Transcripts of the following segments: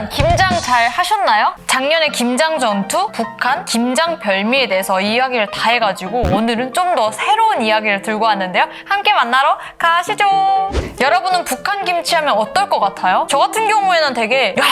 여러분, 김장 잘 하셨나요? 작년에 김장 전투, 북한, 김장 별미에 대해서 이야기를 다 해가지고 오늘은 좀 더 새로운 이야기를 들고 왔는데요. 함께 만나러 가시죠. 여러분은 북한 김치 하면 어떨 것 같아요? 저 같은 경우에는 되게 야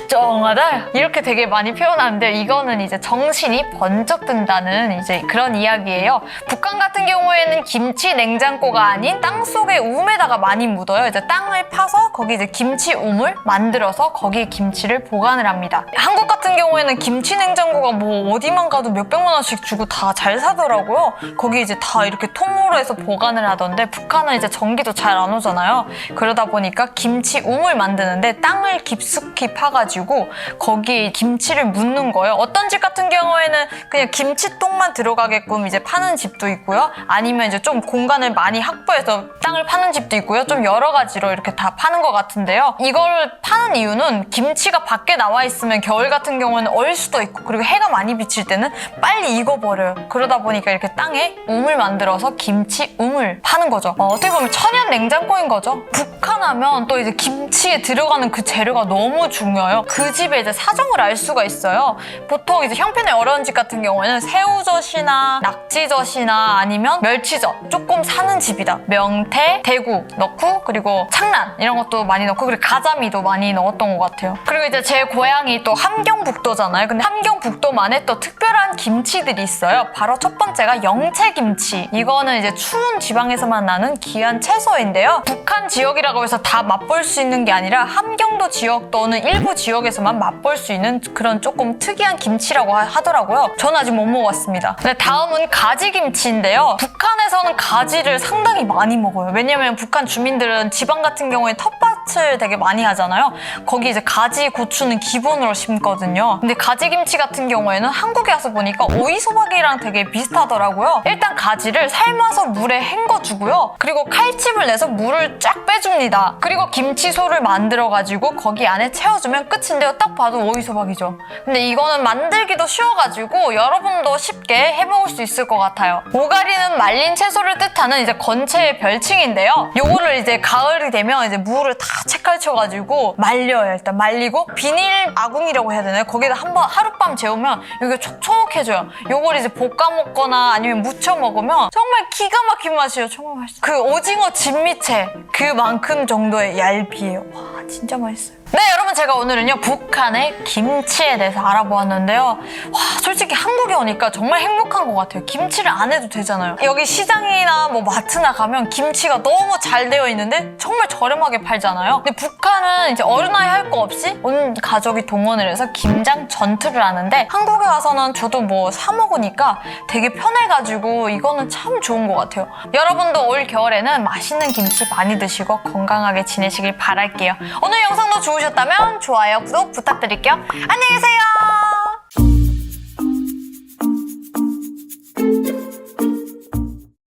쩡하다 이렇게 되게 많이 표현하는데 이거는 이제 정신이 번쩍 든다는 이제 그런 이야기예요. 북한 같은 경우에는 김치 냉장고가 아닌 땅속에 우에다가 많이 묻어요. 이제 땅을 파서 거기 이제 김치 우물 만들어서 거기에 김치를 보관을 합니다. 한국 같은 경우에는 김치 냉장고가 뭐 어디만 가도 몇백만 원씩 주고 다 잘 사더라고요. 거기 이제 다 이렇게 통으로 해서 보관을 하던데 북한은 이제 전기도 잘 안 오잖아요. 그러다 보니까 김치 우물 만드는데 땅을 깊숙이 파가지고 거기에 김치를 묻는 거예요. 어떤 집 같은 경우에는 그냥 김치통만 들어가게끔 이제 파는 집도 있고요. 아니면 이제 좀 공간을 많이 확보해서 땅을 파는 집도 있고요. 좀 여러 가지로 이렇게 다 파는 것 같은데요. 이걸 파는 이유는 김치가 밖에 나와 있으면 겨울 같은 경우는 얼 수도 있고 그리고 해가 많이 비칠 때는 빨리 익어버려요. 그러다 보니까 이렇게 땅에 우물 만들어서 김치 우물 파는 거죠. 어떻게 보면 천연 냉장고인 거죠. 북한 하면 또 이제 김치에 들어가는 그 재료가 너무 중요해요. 그 집의 이제 사정을 알 수가 있어요. 보통 이제 형편이 어려운 집 같은 경우에는 새우젓이나 낙지젓이나 아니면 멸치젓 조금 사는 집이다. 명태, 대구 넣고 그리고 창란 이런 것도 많이 넣고 그리고 가자미도 많이 넣었던 것 같아요. 그리고 이제 제 고향이 또 함경북도잖아요. 근데 함경북도만의 또 특별한 김치들이 있어요. 바로 첫 번째가 영채김치. 이거는 이제 추운 지방에서만 나는 귀한 채소인데요. 북한 지역이라고 해서 다 맛볼 수 있는 게 아니라 함경도 지역 또는 일부 지역에서만 맛볼 수 있는 그런 조금 특이한 김치라고 하더라고요. 저는 아직 못 먹어봤습니다. 네, 다음은 가지김치인데요. 북한에서는 가지를 상당히 많이 먹어요. 왜냐면 북한 주민들은 지방 같은 경우에 텃밭을 되게 많이 하잖아요. 거기 이제 가지, 고추는 기본으로 심거든요. 근데 가지김치 같은 경우에는 한국에 와서 보니까 오이소박이랑 되게 비슷하더라고요. 일단 가지를 삶아서 물에 헹궈주고요. 그리고 칼집을 내서 물을 쫙 빼줍니다. 그리고 김치소를 만들어가지고 거기 안에 채워주면 끝인데요. 딱 봐도 오이소박이죠. 근데 이거는 만들기도 쉬워가지고 여러분도 쉽게 해먹을 수 있을 것 같아요. 오가리는 말린 채소를 뜻하는 이제 건채의 별칭인데요. 요거를 이제 가을이 되면 이제 물을 다 채칼쳐가지고 말려요. 일단 말리고 비닐 아궁이라고 해야 되나요? 거기다 한번 하룻밤 재우면 이게 촉촉해져요. 요걸 이제 볶아 먹거나 아니면 무쳐 먹으면 정말 기가 막힌 맛이에요. 정말 맛있어요. 그 오징어 진미채 그만큼 정도의 얇이에요. 와 진짜 맛있어요. 네 여러분 제가 오늘은요 북한의 김치에 대해서 알아보았는데요. 와 솔직히 한국에 오니까 정말 행복한 것 같아요. 김치를 안 해도 되잖아요. 여기 시장이나 뭐 마트나 가면 김치가 너무 잘 되어 있는데 정말 저렴하게 팔잖아요. 근데 북한은 이제 어른아이 할 거 없이 온 가족이 동원을 해서 김장 전투를 하는데 한국에 와서는 저도 뭐 사 먹으니까 되게 편해가지고 이거는 참 좋은 것 같아요. 여러분도 올 겨울에는 맛있는 김치 많이 드시고 건강하게 지내시길 바랄게요. 오늘 영상도 좋으셨다면 좋아요, 구독 부탁드릴게요. 안녕히 계세요.